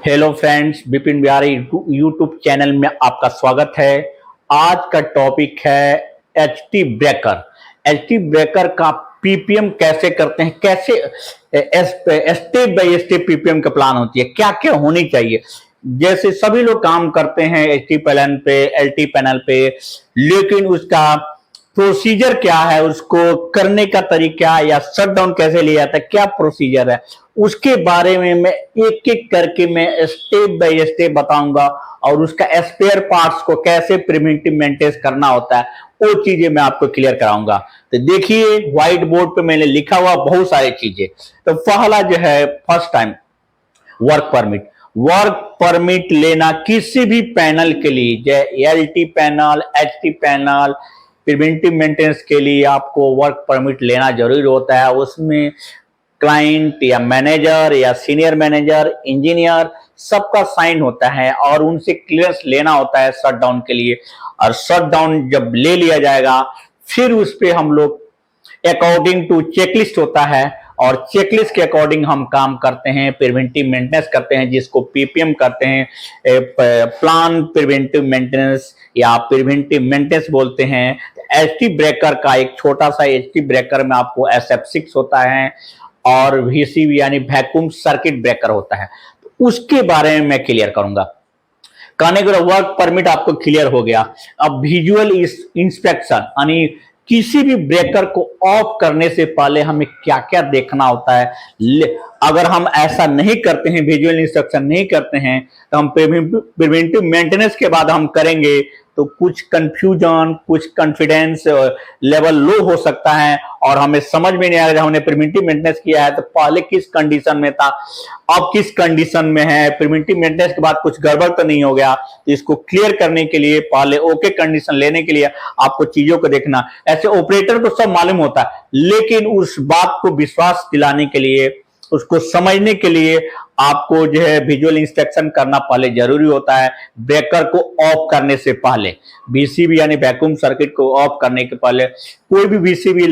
Hello friends, Vipin Bihari YouTube channel में आपका स्वागत है। आज का टॉपिक है एचटी ब्रेकर। एचटी ब्रेकर का पीपीएम कैसे करते हैं, कैसे स्टेप बाय स्टेप पीपीएम का प्लान होती है, क्या क्या होनी चाहिए। जैसे सभी लोग काम करते हैं एचटी पैनल पे, एलटी पैनल पे, लेकिन उसका प्रोसीजर क्या है, उसको करने का तरीका या शट डाउन कैसे लिया जाता है, क्या प्रोसीजर है, उसके बारे में मैं एक एक करके मैं स्टेप बाय स्टेप बताऊंगा। और उसका स्पेयर पार्ट्स को कैसे प्रिवेंटिव मेंटेनेंस करना होता है, वो चीजें मैं आपको क्लियर कराऊंगा। तो देखिए, व्हाइट बोर्ड पे मैंने लिखा हुआ बहुत सारी चीजें। तो पहला जो है, first time work permit. Work permit लेना किसी भी पैनल के लिए, जैसे LT panel, HT panel, preventive maintenance के लिए आपको वर्क परमिट लेना जरूरी होता है। उसमें क्लाइंट या मैनेजर या सीनियर मैनेजर, इंजीनियर, सबका साइन होता है और उनसे क्लियरेंस लेना होता है शट डाउन के लिए। और शट डाउन जब ले लिया जाएगा, फिर उस पर हम लोग अकॉर्डिंग टू चेकलिस्ट होता है, और चेकलिस्ट के अकॉर्डिंग हम काम करते हैं, प्रिवेंटिव मेंटेनेंस करते हैं, जिसको पीपीएम करते हैं, प्लान प्रिवेंटिव मेंटेनेंस या प्रिवेंटिव मेंटेनेंस बोलते हैं। एचटी ब्रेकर का एक छोटा सा एचटी ब्रेकर में आपको SF6 होता है और VCB यानी वैक्यूम सर्किट ब्रेकर होता है। तो उसके बारे में मैं क्लियर करूंगा। कहने के वर्क परमिट आपको क्लियर हो गया। अब विजुअल इंस्पेक्शन यानी किसी भी ब्रेकर को ऑफ करने से पहले हमें क्या क्या देखना होता है। अगर हम ऐसा नहीं करते हैं, विजुअल इंस्पेक्शन नहीं करते हैं, तो हम प्रिवेंटिव मेंटेनेंस के बाद हम करेंगे तो कुछ कंफ्यूजन, कुछ कॉन्फिडेंस लेवल लो हो सकता है और हमें समझ में नहीं आएगा। हमने प्रिवेंटिव मेंटेनेंस किया है तो पहले किस कंडीशन में था, अब किस कंडीशन में है, प्रिवेंटिव मेंटेनेंस के बाद कुछ गड़बड़ तो नहीं हो गया। तो इसको क्लियर करने के लिए, पहले ओके कंडीशन लेने के लिए आपको चीजों को देखना। ऐसे ऑपरेटर को सब मालूम होता है, लेकिन उस बात को विश्वास दिलाने के लिए, उसको समझने के लिए आपको जो है विजुअल इंस्पेक्शन करना पहले जरूरी होता है। ब्रेकर को ऑफ करने से पहले, VCB यानी वैक्यूम सर्किट को ऑफ करने के पहले, कोई भी VCB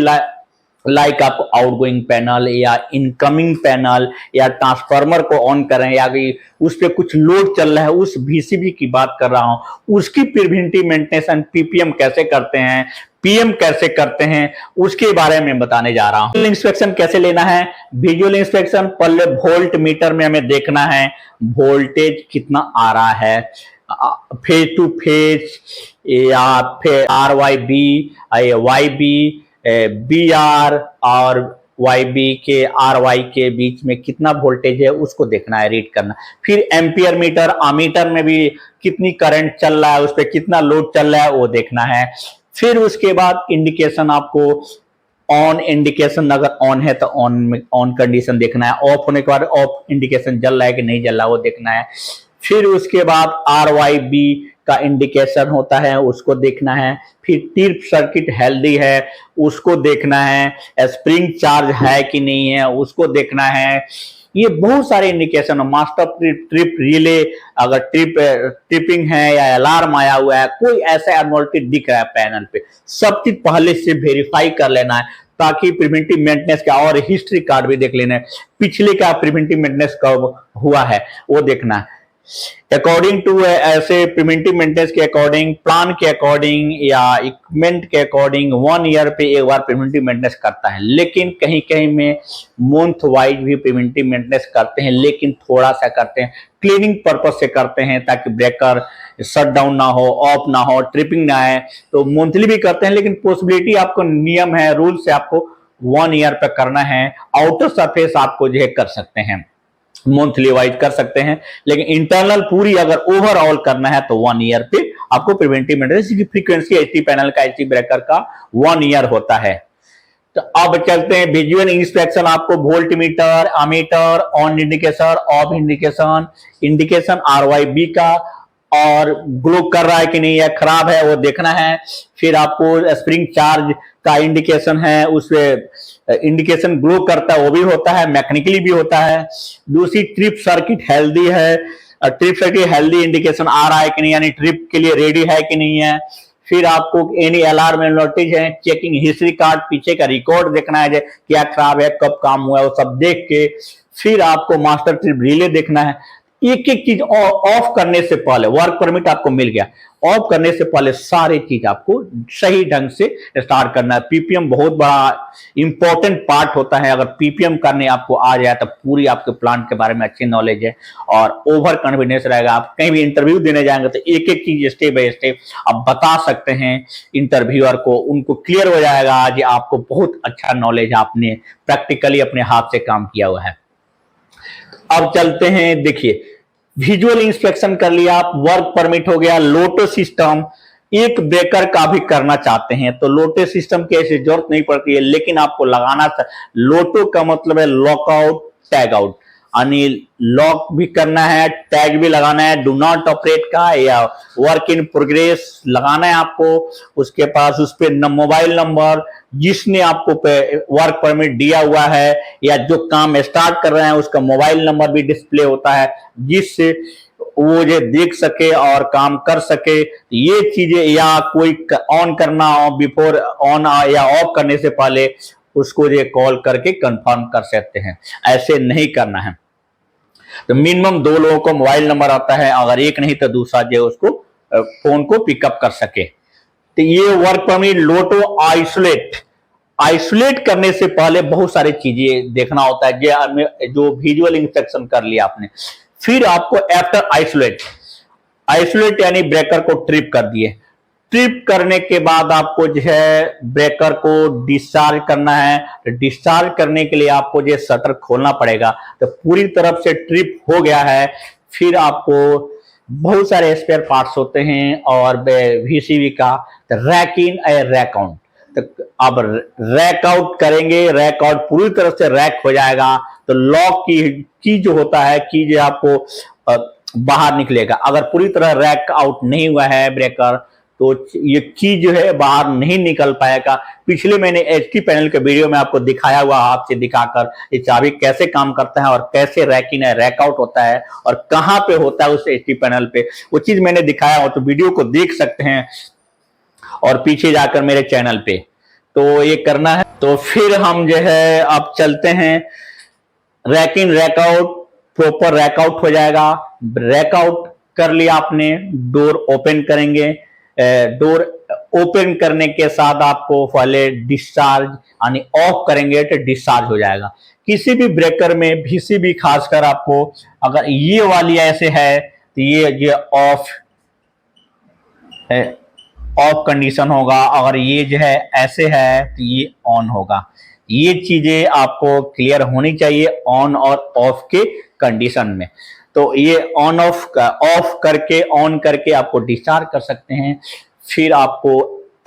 लाइक आप आउटगोइंग पैनल या इनकमिंग पैनल या ट्रांसफार्मर को ऑन करें या उस पर कुछ लोड चल रहा है, उस VCB की बात कर रहा हूं, उसकी प्रिवेंटिव मेंटेनेंस पीपीएम कैसे करते हैं, पीएम कैसे करते हैं, उसके बारे में बताने जा रहा हूं। इंस्पेक्शन कैसे लेना है? विजुअल इंस्पेक्शन पहले वोल्ट मीटर में हमें देखना है वोल्टेज कितना आ रहा है, फेज टू फेज या फिर RYB, YB, BR और YB के RY के बीच में कितना वोल्टेज है उसको देखना है, रीड करना। फिर एम्पियर मीटर, अमीटर में भी कितनी करंट चल रहा है, उस पर कितना लोड चल रहा है वो देखना है। फिर उसके बाद इंडिकेशन, आपको ऑन इंडिकेशन अगर ऑन है तो ऑन कंडीशन देखना है, ऑफ होने के बाद ऑफ इंडिकेशन जल रहा है कि नहीं जल रहा वो देखना है। फिर उसके बाद RYB का इंडिकेशन होता है, उसको देखना है। फिर ट्रिप सर्किट हेल्दी है उसको देखना है, स्प्रिंग चार्ज है कि नहीं है उसको देखना है। ये बहुत सारे इंडिकेशन, मास्टर ट्रिप रिले, अगर ट्रिपिंग है या अलार्म आया हुआ है, कोई ऐसा एबनॉर्मलिटी दिख रहा है पैनल पे, सब चीज पहले से वेरीफाई कर लेना है, ताकि प्रिवेंटिव मेंटेनेंस का और हिस्ट्री कार्ड भी देख लेना है, पिछले का प्रिवेंटिव मेंटेनेंस कब हुआ है वो देखना है। अकॉर्डिंग टू ऐसे प्रिवेंटिव मेंटेनेंस के अकॉर्डिंग, प्लान के अकॉर्डिंग या इक्विपमेंट के अकॉर्डिंग 1 ईयर पे एक बार प्रिवेंटिव मेंटेनेंस करता है। लेकिन कहीं कहीं में मंथ वाइज भी प्रिवेंटिव मेंटेनेंस करते हैं, लेकिन थोड़ा सा करते हैं, क्लीनिंग पर्पज से करते हैं ताकि ब्रेकर शट डाउन ना हो, ऑफ ना हो, ट्रिपिंग ना आए। तो मंथली भी करते हैं, लेकिन पॉसिबिलिटी आपको, नियम है, रूल से आपको 1 ईयर पे करना है। आउटर सरफेस आपको जो है कर सकते हैं, मंथली वाइज कर सकते हैं, लेकिन इंटरनल पूरी अगर ओवरऑल करना है तो 1 ईयर पे आपको प्रिवेंटिव मेंटेनेंस की फ्रीक्वेंसी एचटी पैनल का, एचटी ब्रेकर का 1 ईयर होता है। तो अब चलते हैं विजुअल इंस्पेक्शन। आपको volt meter, ammeter, on indication, of indication, indication RYB का और ग्लो कर रहा है कि नहीं है, खराब है वो देखना है। फिर आपको स्प्रिंग चार्ज का इंडिकेशन है, उसमें इंडिकेशन ग्लो करता है वो भी होता है, मैकेनिकली भी होता है। दूसरी ट्रिप सर्किट हेल्दी है, ट्रिप सर्किट हेल्दी इंडिकेशन आ रहा है कि नहीं, यानी ट्रिप के लिए रेडी है कि नहीं है। फिर आपको एनी अलार्म नोटिस है, चेकिंग हिस्ट्री कार्ड, पीछे का रिकॉर्ड देखना है, क्या खराब है, कब काम हुआ है, वो सब देख के फिर आपको मास्टर ट्रिप रिले देखना है। एक एक चीज ऑफ करने से पहले, वर्क परमिट आपको मिल गया, ऑफ करने से पहले सारी चीज आपको सही ढंग से स्टार्ट करना है। पीपीएम बहुत बड़ा इंपॉर्टेंट पार्ट होता है। अगर पीपीएम करने आपको आ जाए तो पूरी आपके प्लांट के बारे में अच्छी नॉलेज है और ओवर कॉन्फिडेंस रहेगा। आप कहीं भी इंटरव्यू देने जाएंगे तो एक एक चीज स्टेप बाय स्टेप आप बता सकते हैं इंटरव्यूअर को, उनको क्लियर हो जाएगा आज आपको बहुत अच्छा नॉलेज, आपने प्रैक्टिकली अपने हाथ से काम किया हुआ है। अब चलते हैं, देखिए विजुअल इंस्पेक्शन कर लिया आप, वर्क परमिट हो गया, लोटो सिस्टम एक ब्रेकर का भी करना चाहते हैं तो लोटो सिस्टम की ऐसी जरूरत नहीं पड़ती है, लेकिन आपको लगाना लोटो का मतलब है लॉकआउट टैग आउट, यानी लॉक भी करना है, टैग भी लगाना है, डू नॉट ऑपरेट का या वर्क इन प्रोग्रेस लगाना है आपको। उसके पास उस पर मोबाइल नंबर जिसने आपको वर्क परमिट दिया हुआ है या जो काम स्टार्ट कर रहे हैं उसका मोबाइल नंबर भी डिस्प्ले होता है, जिससे वो जो देख सके और काम कर सके। ये चीजें या कोई ऑन करना बिफोर ऑन या ऑफ करने से पहले उसको जो कॉल करके कंफर्म कर सकते हैं, ऐसे नहीं करना है। तो मिनिमम 2 लोगों को मोबाइल नंबर आता है, अगर एक नहीं तो दूसरा जो उसको फोन को पिकअप कर सके। तो ये वर्क परमिट लोटो आइसोलेट करने से पहले बहुत सारी चीजें देखना होता है। जो विजुअल इंस्पेक्शन कर लिया आपने, फिर आपको आफ्टर आइसोलेट यानी ब्रेकर को ट्रिप कर दिए, ट्रिप करने के बाद आपको जो है ब्रेकर को डिस्चार्ज करना है। तो डिस्चार्ज करने के लिए आपको जो शटर खोलना पड़ेगा। तो पूरी तरफ से ट्रिप हो गया है, फिर आपको बहुत सारे स्पेयर पार्ट्स होते हैं और वीसीबी का, तो रैक इन और रैक आउट। तो अब रैक आउट करेंगे, रैक आउट पूरी तरह से रैक हो जाएगा तो लॉक की जो होता है की जो आपको बाहर निकलेगा। अगर पूरी तरह रैक आउट नहीं हुआ है ब्रेकर तो ये की जो है बाहर नहीं निकल पाएगा। पिछले मैंने एचटी पैनल के वीडियो में आपको दिखाया हुआ, आपसे दिखाकर ये चाबी कैसे काम करता है और कैसे रैक इन रैक आउट होता है और कहां पे होता है उस एचटी पैनल पे, वो चीज मैंने दिखाया हो तो वीडियो को देख सकते हैं और पीछे जाकर मेरे चैनल पे तो ये करना है। तो फिर हम जो है अब चलते हैं, rack in rack out, proper rack out हो जाएगा। रैक आउट कर लिया आपने, डोर ओपन करेंगे, डोर ओपन करने के साथ आपको पहले डिस्चार्ज यानी ऑफ करेंगे तो डिस्चार्ज हो जाएगा। किसी भी ब्रेकर में वीसीबी खासकर आपको अगर ये वाली ऐसे है तो ये ऑफ है, ऑफ कंडीशन होगा, अगर ये जो है ऐसे है तो ये ऑन होगा। ये चीजें आपको क्लियर होनी चाहिए ऑन और ऑफ के कंडीशन में। तो ये ऑफ करके ऑन करके आपको डिस्चार्ज कर सकते हैं। फिर आपको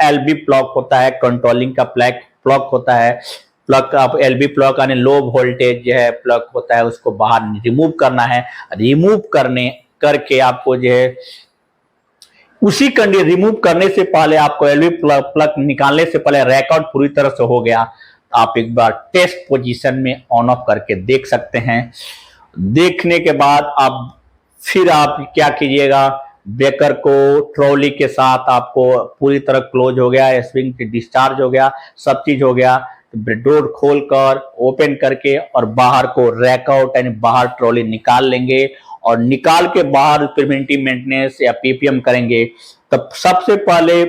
एलबी प्लग होता है, कंट्रोलिंग का प्लग होता है, प्लग आप एलबी प्लग यानी लो वोल्टेज जो है प्लग होता है उसको बाहर रिमूव करना है। रिमूव करके आपको जो है उसी कंडीशन रिमूव करने से पहले आपको एलबी प्लग निकालने से पहले रैक आउट पूरी तरह से हो गया, आप एक बार टेस्ट पोजीशन में ऑन ऑफ करके देख सकते हैं। देखने के बाद फिर आप क्या कीजिएगा, ब्रेकर को ट्रॉली के साथ आपको पूरी तरह क्लोज हो गया, स्प्रिंग डिस्चार्ज हो गया, सब चीज हो गया। तो डोर खोलकर ओपन करके और बाहर को रैक आउट यानी बाहर ट्रॉली निकाल लेंगे और निकाल के बाहर प्रिवेंटिव मेंटेनेंस या पीपीएम करेंगे। तब सबसे पहले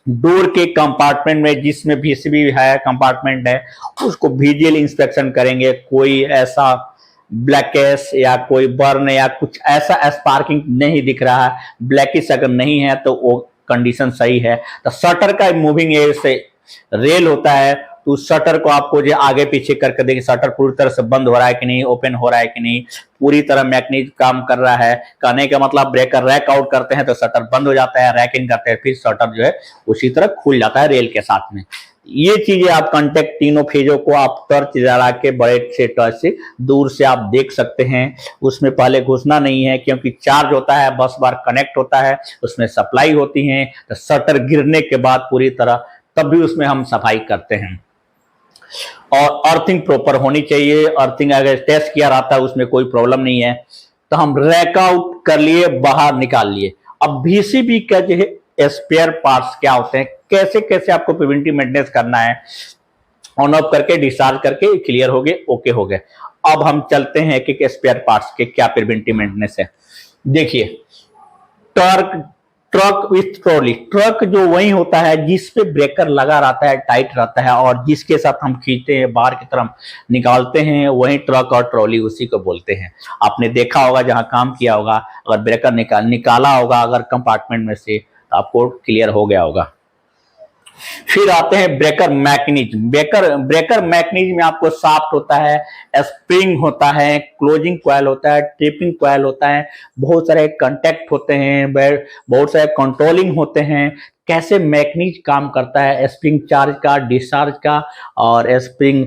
डोर के कंपार्टमेंट में जिसमें वीसीबी है कंपार्टमेंट है उसको विजुअल इंस्पेक्शन करेंगे। कोई ऐसा ब्लैकेस या कोई बर्न या कुछ ऐसा स्पार्किंग नहीं दिख रहा है, ब्लैकिश अगर नहीं है तो वो कंडीशन सही है। तो शटर का मूविंग एयर से रेल होता है तो उस शटर को आपको जो आगे पीछे करके देखिए शटर पूरी तरह से बंद हो रहा है कि नहीं, ओपन हो रहा है कि नहीं, पूरी तरह मैकेनिज्म काम कर रहा है। कहने का मतलब ब्रेकर रैक आउट करते हैं तो शटर बंद हो जाता है, रैक इन करते हैं फिर शटर जो है उसी तरह खुल जाता है रेल के साथ में। ये चीजें आप कांटेक्ट तीनों फेजों को आप टॉर्च जला के बड़े से टॉर्च से दूर से आप देख सकते हैं। उसमें पहले घुसना नहीं है क्योंकि चार्ज होता है, 10 बार कनेक्ट होता है, उसमें सप्लाई होती है। तो शटर गिरने के बाद पूरी तरह तब भी उसमें हम सफाई करते हैं। और अर्थिंग प्रॉपर होनी चाहिए, अर्थिंग अगर टेस्ट किया रहता है उसमें कोई प्रॉब्लम नहीं है। तो हम रैक आउट कर लिए, बाहर निकाल लिए। अब वीसीबी का जो है स्पेयर पार्ट्स क्या होते हैं, कैसे कैसे आपको प्रिवेंटिव मेंटेनेंस करना है, ऑन ऑफ करके डिस्चार्ज करके क्लियर हो गए, ओके हो गए। अब हम चलते हैं कि स्पेयर पार्ट्स के क्या प्रिवेंटिव मेंटेनेंस है। देखिए, truck truck with trolley, truck जो वही होता है जिस पे ब्रेकर लगा रहता है, टाइट रहता है, और जिसके साथ हम खींचते हैं, बाहर की तरफ निकालते हैं, वही ट्रक और ट्रॉली उसी को बोलते हैं। आपने देखा होगा, जहां काम किया होगा, अगर ब्रेकर निकाला होगा अगर कंपार्टमेंट में से, तो आपको क्लियर हो गया होगा। फिर आते हैं ब्रेकर मैकेनिज्म। ब्रेकर मैकेनिज्म में आपको शाफ्ट होता है, स्प्रिंग होता है, क्लोजिंग कॉइल होता है, ट्रिपिंग कॉइल होता है, बहुत सारे कांटेक्ट होते हैं, बहुत सारे कंट्रोलिंग होते हैं। कैसे मैकेनिज्म काम करता है, स्प्रिंग चार्ज का, डिस्चार्ज का, और स्प्रिंग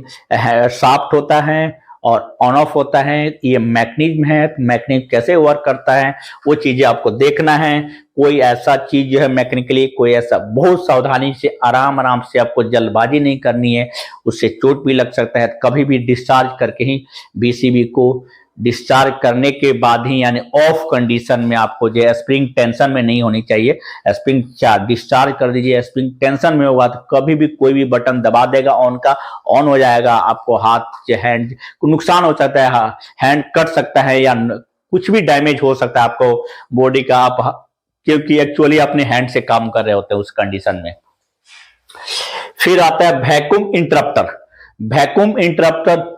शाफ्ट होता है और ऑन ऑफ होता है, ये मैकेनिज्म है। मैकेनिज्म कैसे वर्क करता है वो चीजें आपको देखना है। कोई ऐसा चीज जो है मैकेनिकली, कोई ऐसा बहुत सावधानी से, आराम आराम से, आपको जल्दबाजी नहीं करनी है, उससे चोट भी लग सकता है। कभी भी डिस्चार्ज करके ही बीसीबी को डिस्चार्ज करने के बाद ही, यानी ऑफ कंडीशन में आपको जो है, स्प्रिंग टेंशन में नहीं होनी चाहिए। स्प्रिंग डिस्चार्ज कर दीजिए, स्प्रिंग टेंशन में होगा तो कभी भी कोई भी बटन दबा देगा ऑन का, ऑन हो जाएगा, आपको हाथ हैंड को नुकसान हो सकता है, हैंड कट सकता है, या कुछ भी डैमेज हो सकता है आपको बॉडी का, आप क्योंकि एक्चुअली अपने हैंड से काम कर रहे होते हैं उस कंडीशन में। फिर आता है vacuum interrupter. Vacuum interrupter,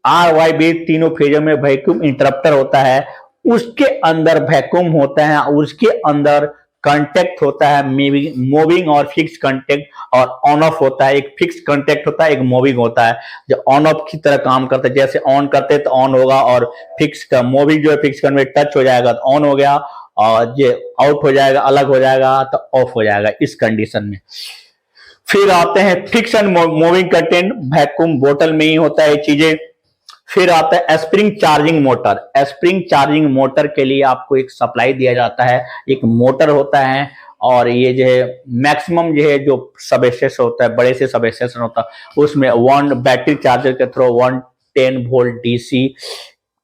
R Y B तीनों फेजों में वैक्यूम इंटरप्टर होता है। उसके अंदर वैक्यूम होता है, उसके अंदर कांटेक्ट होता है, मूविंग और फिक्स कांटेक्ट, और ऑन ऑफ होता है। एक फिक्स कांटेक्ट होता है, एक मूविंग होता है, जो ऑन ऑफ की तरह काम करता है। जैसे ऑन करते हैं तो ऑन होगा, और फिक्स का मूविंग जो है, फिक्स करने में टच हो जाएगा तो ऑन हो गया, और ये आउट हो जाएगा, अलग हो जाएगा तो ऑफ हो जाएगा, इस कंडीशन में। फिर आते हैं fix and moving content, vacuum बोतल में ही होता है चीजें। फिर आता है spring charging motor. Spring charging motor के लिए आपको एक सप्लाई दिया जाता है, एक मोटर होता है, और ये जो है मैक्सिमम जो है, जो सब स्टेशन होता है, बड़े से सब स्टेशन होता है, उसमें वन बैटरी चार्जर के थ्रू 110 वोल्ट डीसी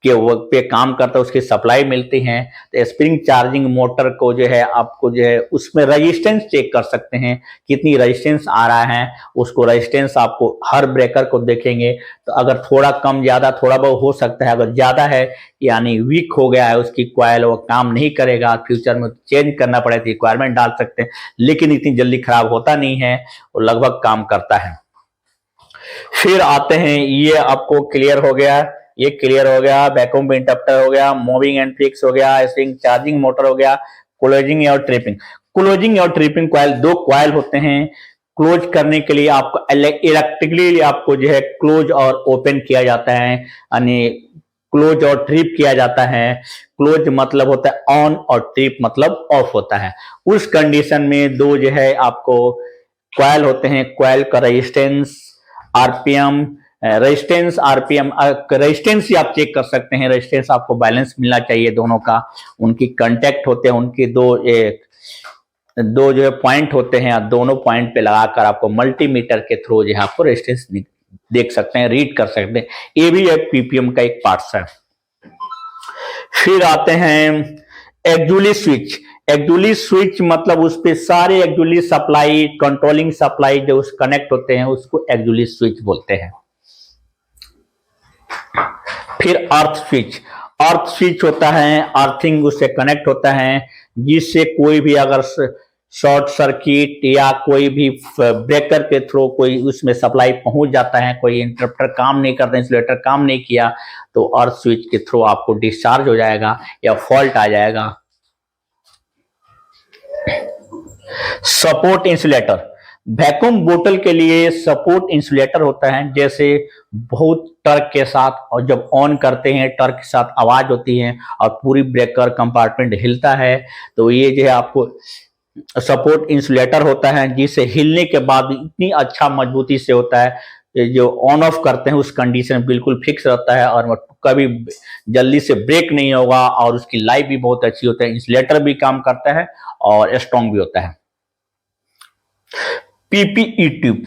के वर्क पे काम करता है, उसकी सप्लाई मिलती है। तो स्प्रिंग चार्जिंग मोटर को जो है, आपको जो है उसमें रेजिस्टेंस चेक कर सकते हैं, कितनी रेजिस्टेंस आ रहा है। उसको रेजिस्टेंस आपको हर ब्रेकर को देखेंगे, तो अगर थोड़ा कम ज्यादा थोड़ा बहुत हो सकता है, अगर ज्यादा है यानी वीक हो गया है उसकी कॉइल, वो काम नहीं करेगा, फ्यूचर में चेंज करना पड़े तो रिक्वायरमेंट डाल सकते हैं, लेकिन इतनी जल्दी खराब होता नहीं है, वो लगभग काम करता है। फिर आते हैं, ये आपको क्लियर हो गया, ये क्लियर हो गया, वैक्यूम इंटरप्टर हो गया, मूविंग एंड फिक्स हो गया, स्प्रिंग चार्जिंग मोटर हो गया, क्लोजिंग और ट्रिपिंग। क्लोजिंग और ट्रिपिंग कॉइल, दो कॉइल होते हैं। क्लोज करने के लिए आपको इलेक्ट्रिकली आपको जो है क्लोज और ओपन किया जाता है, यानी क्लोज और ट्रिप किया जाता है। क्लोज मतलब होता है ऑन, और ट्रिप मतलब ऑफ होता है। उस कंडीशन में दो जो है आपको कॉइल होते हैं, कॉइल का resistance, RPM, resistance, RPM, resistance ही आप चेक कर सकते हैं। रेजिस्टेंस आपको बैलेंस मिलना चाहिए दोनों का। उनकी कांटेक्ट होते हैं, उनकी दो जो है पॉइंट होते हैं, दोनों पॉइंट पे लगाकर आपको मल्टीमीटर के थ्रू जो है आपको रेजिस्टेंस देख सकते हैं, रीड कर सकते हैं। ये भी एक पीपीएम का एक पार्ट है। फिर आते हैं एक्जुअली स्विच। एक्जुअली स्विच मतलब उस पे सारे एक्जुअली सप्लाई, कंट्रोलिंग सप्लाई जो उस कनेक्ट होते हैं, उसको एक्जुअली स्विच बोलते हैं। फिर अर्थ स्विच। अर्थ स्विच होता है, अर्थिंग उससे कनेक्ट होता है, जिससे कोई भी अगर शॉर्ट सर्किट या कोई भी ब्रेकर के थ्रू कोई उसमें सप्लाई पहुंच जाता है, कोई इंटरप्टर काम नहीं करता, इंसुलेटर काम नहीं किया, तो अर्थ स्विच के थ्रू आपको डिस्चार्ज हो जाएगा या फॉल्ट आ जाएगा। सपोर्ट इंसुलेटर, वैक्यूम बोतल के लिए सपोर्ट इंसुलेटर होता है। जैसे बहुत टर्क के साथ, और जब ऑन करते हैं टर्क के साथ आवाज होती है और पूरी ब्रेकर कंपार्टमेंट हिलता है, तो ये जो है आपको सपोर्ट इंसुलेटर होता है, जिसे हिलने के बाद इतनी अच्छा मजबूती से होता है, जो ऑन ऑफ करते हैं उस कंडीशन में बिल्कुल फिक्स रहता है, और कभी जल्दी से ब्रेक नहीं होगा, और उसकी लाइफ भी बहुत अच्छी होती है। इंसुलेटर भी काम करता है और स्ट्रॉन्ग भी होता है। पीपीई ट्यूब,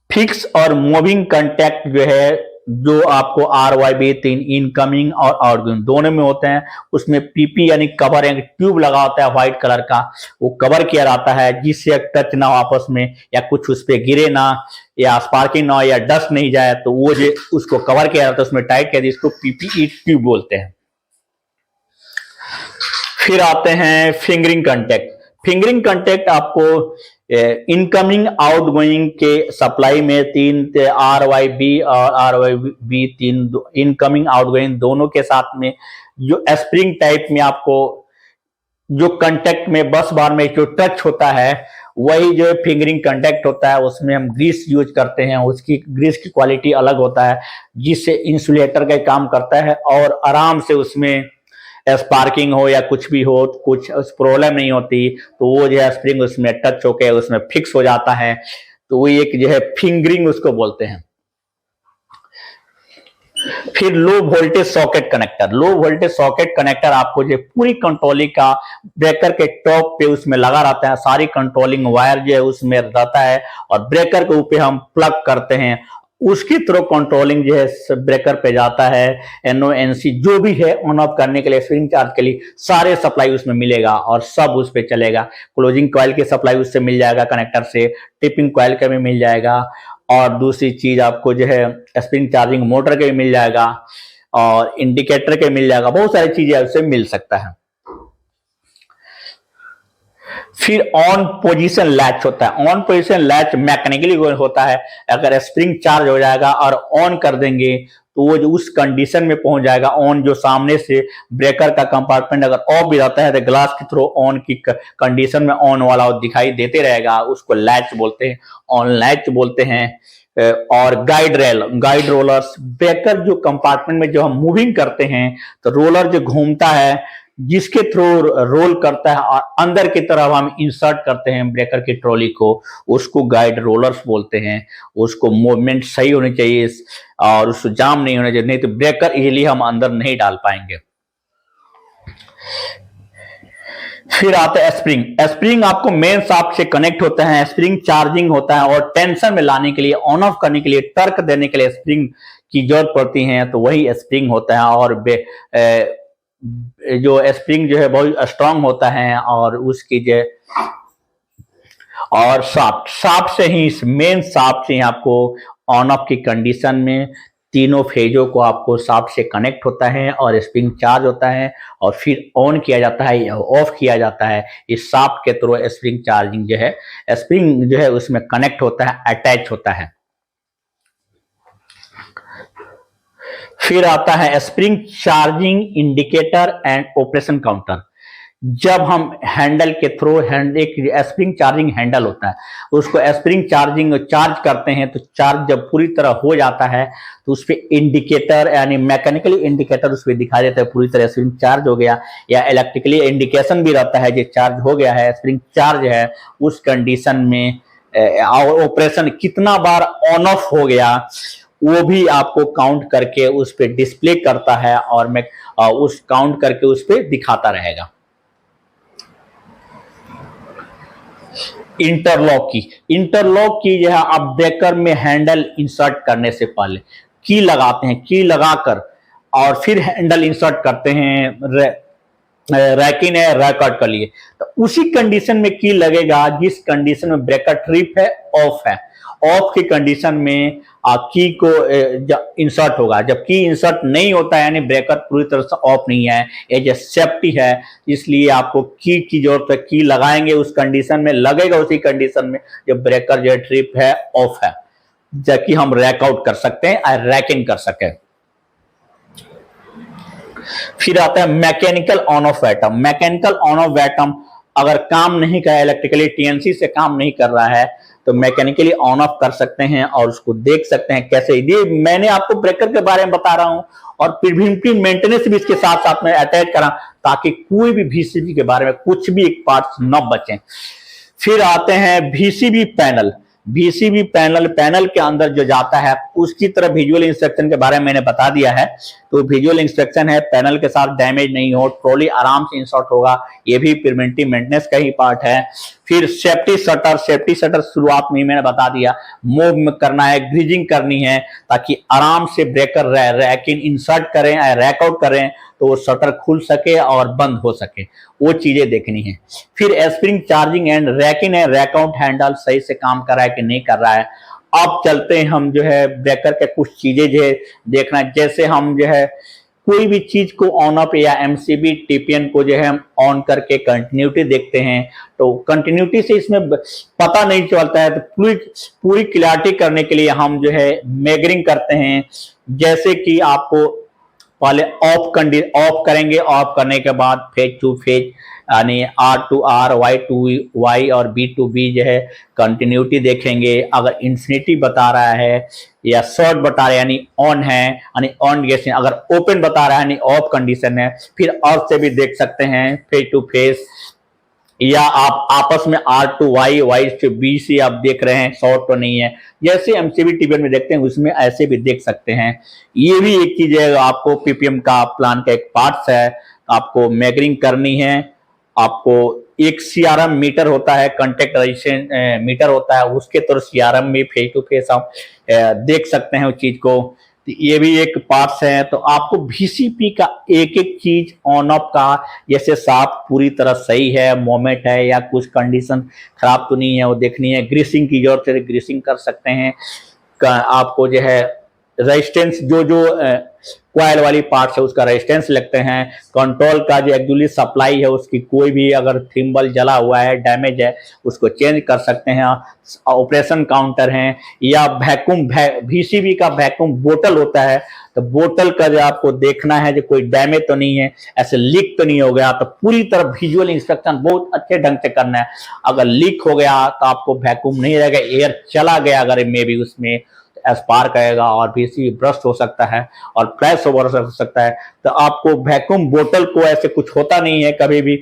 फिक्स और मूविंग कांटेक्ट जो है जो आपको RYB3 इनकमिंग और आउटगोइंग दोनों में होते हैं, उसमें PP यानी कवर एक ट्यूब लगा होता है व्हाइट कलर का, वो कवर किया जाता है जिससे टच ना हो आपस में, या कुछ उस पर गिरे ना, या स्पार्किंग ना हो, या डस्ट नहीं जाए, तो वो जो उसको कवर किया जाता है उसमें टाइट किया, जिसको PPE ट्यूब बोलते हैं। फिर आते हैं फिंगरिंग कंटेक्ट। फिंगरिंग कंटेक्ट आपको इनकमिंग आउटगोइंग के सप्लाई में तीन RYB और RYB3 इनकमिंग आउटगोइंग दोनों के साथ में जो स्प्रिंग टाइप में आपको जो कंटेक्ट में बस बार में जो टच होता है वही जो फिंगरिंग कंटेक्ट होता है, उसमें हम ग्रीस यूज करते हैं। उसकी ग्रीस की क्वालिटी अलग होता है जिससे इंसुलेटर का काम करता है और आराम से उसमें स्पार्किंग हो या कुछ भी हो, कुछ प्रॉब्लम नहीं होती, तो वो जो है स्प्रिंग उसमें टच होके उसमें फिक्स हो जाता है, तो वो एक जो है फिंगरिंग उसको बोलते हैं। फिर low voltage socket connector. Low voltage socket connector आपको जो पूरी कंट्रोलिंग का ब्रेकर के टॉप पे उसमें लगा रहता है, सारी कंट्रोलिंग वायर जो है उसमें रहता है और ब्रेकर के ऊपर हम प्लग करते हैं, उसकी थ्रू कंट्रोलिंग जो है ब्रेकर पे जाता है। NONC जो भी है ऑन ऑफ करने के लिए, स्विंग चार्ज के लिए सारे सप्लाई उसमें मिलेगा और सब उस पर चलेगा। क्लोजिंग कॉइल की सप्लाई उससे मिल जाएगा कनेक्टर से, टिपिंग कॉइल का भी मिल जाएगा, और दूसरी चीज आपको जो है स्प्रिंग चार्जिंग मोटर के भी मिल जाएगा और इंडिकेटर के मिल जाएगा, बहुत सारी चीजें उससे मिल सकता है। फिर ऑन पोजीशन लैच होता है। ऑन पोजीशन लैच मैकेनिकली होता है, अगर स्प्रिंग चार्ज हो जाएगा और ऑन कर देंगे तो वो जो उस कंडीशन में पहुंच जाएगा ऑन, जो सामने से ब्रेकर का कंपार्टमेंट अगर ऑफ भी रहता है तो ग्लास के थ्रू ऑन की कंडीशन में ऑन वाला दिखाई देते रहेगा, उसको लैच बोलते हैं, ऑन लैच बोलते हैं। और गाइड रोलर्स, ब्रेकर जो कंपार्टमेंट में जो हम मूविंग करते हैं तो रोलर जो घूमता है जिसके थ्रू रोल करता है और अंदर की तरफ हम इंसर्ट करते हैं ब्रेकर की ट्रॉली को, उसको गाइड रोलर्स बोलते हैं। उसको मूवमेंट सही होनी चाहिए और उसको जाम नहीं होना चाहिए, नहीं तो ब्रेकर इजीली हम अंदर नहीं डाल पाएंगे। फिर आता है स्प्रिंग। स्प्रिंग आपको मेन शाफ्ट से कनेक्ट होता है, स्प्रिंग चार्जिंग होता है और टेंशन में लाने के लिए, ऑन ऑफ करने के लिए, टर्क देने के लिए स्प्रिंग की जरूरत पड़ती है, तो वही स्प्रिंग होता है। और जो स्प्रिंग जो है बहुत स्ट्रांग होता है और उसकी जो और शाफ्ट से ही, मेन शाफ्ट से ही आपको ऑन ऑफ की कंडीशन में तीनों फेजों को आपको शाफ्ट से कनेक्ट होता है और स्प्रिंग चार्ज होता है और फिर ऑन किया जाता है या ऑफ किया जाता है। इस शाफ्ट के थ्रू स्प्रिंग चार्जिंग जो है, स्प्रिंग जो है उसमें कनेक्ट होता है, अटैच होता है। फिर आता है spring charging indicator and operation counter. जब हम हैंडल के थ्रू एक स्प्रिंग चार्जिंग हैंडल होता है, उसको स्प्रिंग चार्जिंग चार्ज करते हैं तो चार्ज जब पूरी तरह हो जाता है तो उस पर इंडिकेटर यानी मैकेनिकली इंडिकेटर उस पर दिखा देता है पूरी तरह स्प्रिंग चार्ज हो गया, या इलेक्ट्रिकली इंडिकेशन भी रहता है जो चार्ज हो गया है, स्प्रिंग चार्ज है। उस कंडीशन में ऑपरेशन कितना बार ऑन ऑफ हो गया वो भी आपको काउंट करके उस पर डिस्प्ले करता है और मैं उस काउंट करके उस पर दिखाता रहेगा। इंटरलॉक की जो है आप ब्रेकर में हैंडल इंसर्ट करने से पहले की लगाते हैं, की लगाकर और फिर हैंडल इंसर्ट करते हैं। रैकिन है, रैकआउट कर लिए तो उसी कंडीशन में की लगेगा जिस कंडीशन में ब्रेकर ट्रिप है, ऑफ है। ऑफ की कंडीशन में की को इंसर्ट होगा। जब की इंसर्ट नहीं होता है यानी ब्रेकर पूरी तरह से ऑफ नहीं है, एज ए सेफ्टी है, इसलिए आपको की जरूरत है। की लगाएंगे उस कंडीशन में, लगेगा उसी कंडीशन में जब ब्रेकर जो ट्रिप है, ऑफ है, जबकि हम रैक आउट कर सकते हैं और रैकिंग कर सके। फिर आता है mechanical on off atom. Mechanical on off atom अगर काम नहीं कर, इलेक्ट्रिकली टीएनसी से काम नहीं कर रहा है तो मैकेनिकली ऑन ऑफ कर सकते हैं और उसको देख सकते हैं कैसे। ये मैंने आपको ब्रेकर के बारे में बता रहा हूं और प्रिवेंटिव मेंटेनेंस भी इसके साथ साथ में अटैच करा ताकि कोई भी VCB के बारे में कुछ भी एक पार्ट न बचे। फिर आते हैं VCB पैनल। VCB पैनल के अंदर जो जाता है उसकी तरफ विजुअल इंस्ट्रक्शन के बारे में मैंने बता दिया है। तो विजुअल इंस्ट्रक्शन है, पैनल के साथ डैमेज नहीं हो, ट्रॉली आराम से इंसर्ट होगा, ये भी प्रिवेंटिव मेंटेनेंस का ही पार्ट है। फिर सेफ्टी शटर शुरुआत में ही मैंने बता दिया, मूव करना है, ग्रीजिंग करनी है ताकि आराम से ब्रेकर रैक इन इंसर्ट करें, रैक आउट करें तो वो शटर खुल सके और बंद हो सके, वो चीजें देखनी है। फिर स्प्रिंग चार्जिंग एंड रैक इन है, रैक आउट हैंडल सही से काम कर रहा है कि नहीं कर रहा है। अब चलते हैं हम जो है ब्रेकर के कुछ चीजें जो है देखना है, जैसे हम जो है कोई भी चीज को ऑन अप या एमसीबी टीपीएन को जो है हम ऑन करके कंटिन्यूटी देखते हैं, तो कंटिन्यूटी से इसमें पता नहीं चलता है, तो पूरी क्लियरिटी करने के लिए हम जो है मेजरिंग करते हैं। जैसे कि आपको पहले ऑफ करेंगे, ऑफ करने के बाद फेज टू फेज यानी R to R, Y to Y और बी टू बी जो है कंटिन्यूटी देखेंगे। अगर इंफिनिटी बता रहा है या शॉर्ट बता रहा है यानी ऑन है यानी ऑन गैस है, अगर ओपन बता रहा है यानी ऑफ कंडीशन है। फिर ऑफ से भी देख सकते हैं फेज टू फेज, या आप आपस में R to Y, Y to B से आप देख रहे हैं शॉर्ट तो नहीं है, जैसे एमसीबी टीबीएन में देखते हैं उसमें ऐसे भी देख सकते हैं। ये भी एक चीज है, आपको पीपीएम का प्लान का एक पार्ट है, आपको मेजरिंग करनी है। आपको एक सीआरएम मीटर होता है, कांटेक्ट रेजिस्टेंस मीटर होता है, उसके तरह सीआरएम में फेस टू फेस आप देख सकते हैं उस चीज को, तो ये भी एक पार्ट्स है। तो आपको VCP का एक एक चीज ऑन ऑफ का जैसे साफ पूरी तरह सही है, मोमेंट है या कुछ कंडीशन खराब तो नहीं है वो देखनी है। ग्रीसिंग की जरूरत है, ग्रीसिंग कर सकते हैं। आपको जो है रेजिस्टेंस जो कॉइल वाली पार्ट्स है उसका रेजिस्टेंस लगते हैं। कंट्रोल का जो एक्चुअली सप्लाई है उसकी कोई भी अगर थिम्बल जला हुआ है, डैमेज है, उसको चेंज कर सकते हैं। ऑपरेशन काउंटर हैं या वैक्यूम VCB का वैक्यूम बोतल होता है, तो बोतल का जो आपको देखना है जो कोई डैमेज तो नहीं है, ऐसे लीक तो नहीं हो गया, तो पूरी तरह विजुअल इंस्पेक्शन बहुत अच्छे ढंग से करना है। अगर लीक हो गया तो आपको वैक्यूम नहीं रहेगा, एयर चला गया अगर मे भी उसमें स्पार्क आएगा और VCB ब्रस्ट हो सकता है और फ्लैश ओवर हो सकता है। तो आपको वैक्यूम बोतल को ऐसे कुछ होता नहीं है कभी भी,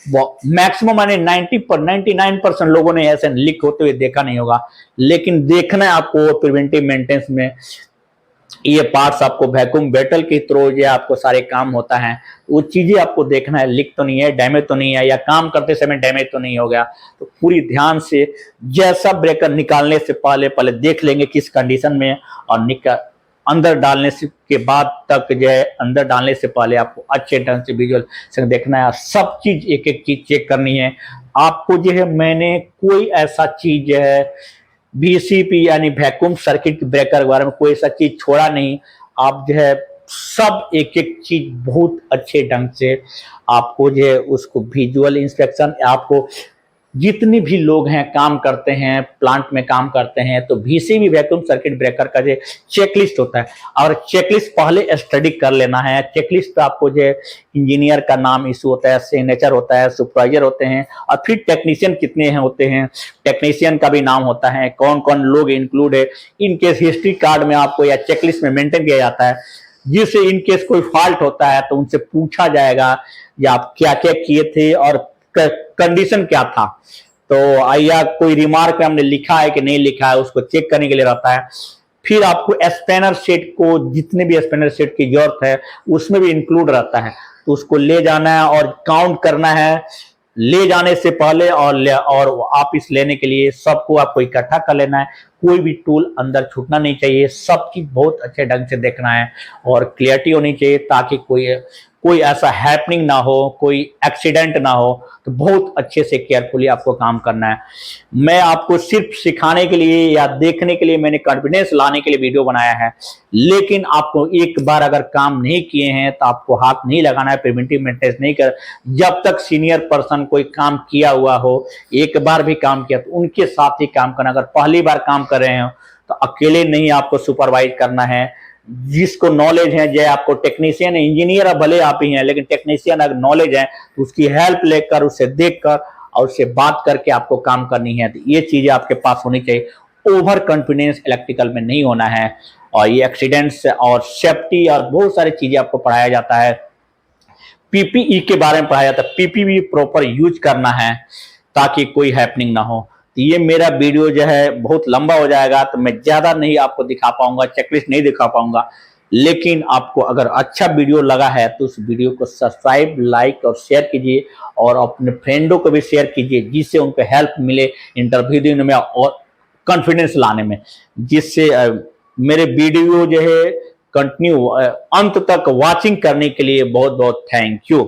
मैक्सिमम माने 99% लोगों ने ऐसे लीक होते हुए देखा नहीं होगा, लेकिन देखना है आपको प्रिवेंटिव मेंटेनेंस में ये पार्ट्स आपको वैक्यूम बोतल के थ्रू जो आपको सारे काम होता है वो चीजें आपको देखना है, लीक तो नहीं है, डैमेज तो नहीं है, या काम करते समय डैमेज तो नहीं हो गया। तो पूरी ध्यान से जैसा ब्रेकर निकालने से पहले देख लेंगे किस कंडीशन में, और अंदर डालने से के बाद तक जो है अंदर डालने से पहले आपको अच्छे ढंग से विजुअल से देखना है, सब चीज एक एक चीज चेक करनी है आपको। जो है मैंने कोई ऐसा चीज जो है VCP यानी वैक्यूम सर्किट ब्रेकर के बारे में कोई ऐसा चीज छोड़ा नहीं। आप जो है सब एक एक चीज बहुत अच्छे ढंग से आपको जो है उसको विजुअल इंस्पेक्शन, आपको जितने भी लोग हैं काम करते हैं प्लांट में काम करते हैं, तो VCB वैक्यूम सर्किट ब्रेकर का जो चेकलिस्ट होता है, और चेकलिस्ट पहले स्टडी कर लेना है। चेकलिस्ट पे आपको जो इंजीनियर का नाम इशू होता है, सिग्नेचर होता है, सुपरवाइजर होते हैं, और फिर टेक्नीशियन कितने हैं होते हैं, टेक्नीशियन का भी नाम होता है, कौन कौन लोग इंक्लूड है। इनकेस हिस्ट्री कार्ड में आपको या चेकलिस्ट में मेंटेन किया जाता है, जिससे इनकेस कोई फॉल्ट होता है तो उनसे पूछा जाएगा या आप क्या क्या किए थे और कंडीशन क्या था। तो या कोई रिमार्क में हमने लिखा है कि नहीं लिखा है, उसको चेक करने के लिए रहता है। फिर आपको स्पैनर सेट को, जितने भी स्पैनर सेट की जरूरत है उसमें भी इंक्लूड रहता है, तो उसको ले जाना है और काउंट करना है ले जाने से पहले, और वापिस लेने के लिए सबको आपको इकट्ठा कर लेना है। कोई भी टूल अंदर छूटना नहीं चाहिए, सब चीज बहुत अच्छे ढंग से देखना है और क्लियरिटी होनी चाहिए ताकि कोई ऐसा हैपनिंग ना हो, कोई एक्सीडेंट ना हो। तो बहुत अच्छे से केयरफुली आपको काम करना है। मैं आपको सिर्फ सिखाने के लिए या देखने के लिए, मैंने कॉन्फिडेंस लाने के लिए वीडियो बनाया है, लेकिन आपको एक बार अगर काम नहीं किए हैं तो आपको हाथ नहीं लगाना है, प्रिवेंटिव मेंटेनेंस नहीं कर। जब तक सीनियर पर्सन कोई काम किया हुआ हो, एक बार भी काम किया, तो उनके साथ ही काम करना। अगर पहली बार काम कर रहे हो तो अकेले नहीं आपको सुपरवाइज करना है। जिसको नॉलेज है, जैसे आपको टेक्नीशियन इंजीनियर भले आप ही हैं, लेकिन टेक्नीशियन अगर नॉलेज है तो उसकी हेल्प लेकर, उसे देखकर और उससे बात करके आपको काम करनी है। तो ये चीजें आपके पास होनी चाहिए। ओवर कॉन्फिडेंस इलेक्ट्रिकल में नहीं होना है, और ये एक्सीडेंट्स और सेफ्टी और बहुत सारी चीजें आपको पढ़ाया जाता है। PPE के बारे में पढ़ाया जाता है, PPE प्रॉपर यूज करना है ताकि कोई हैपनिंग ना हो। तो ये मेरा वीडियो जो है बहुत लंबा हो जाएगा, तो मैं ज्यादा नहीं आपको दिखा पाऊंगा, चेकलिस्ट नहीं दिखा पाऊंगा। लेकिन आपको अगर अच्छा वीडियो लगा है तो उस वीडियो को सब्सक्राइब, लाइक और शेयर कीजिए और अपने फ्रेंडों को भी शेयर कीजिए, जिससे उनको हेल्प मिले इंटरव्यू देने में और कॉन्फिडेंस लाने में, जिससे मेरे वीडियो जो है कंटिन्यू अंत तक वाचिंग करने के लिए बहुत बहुत थैंक यू।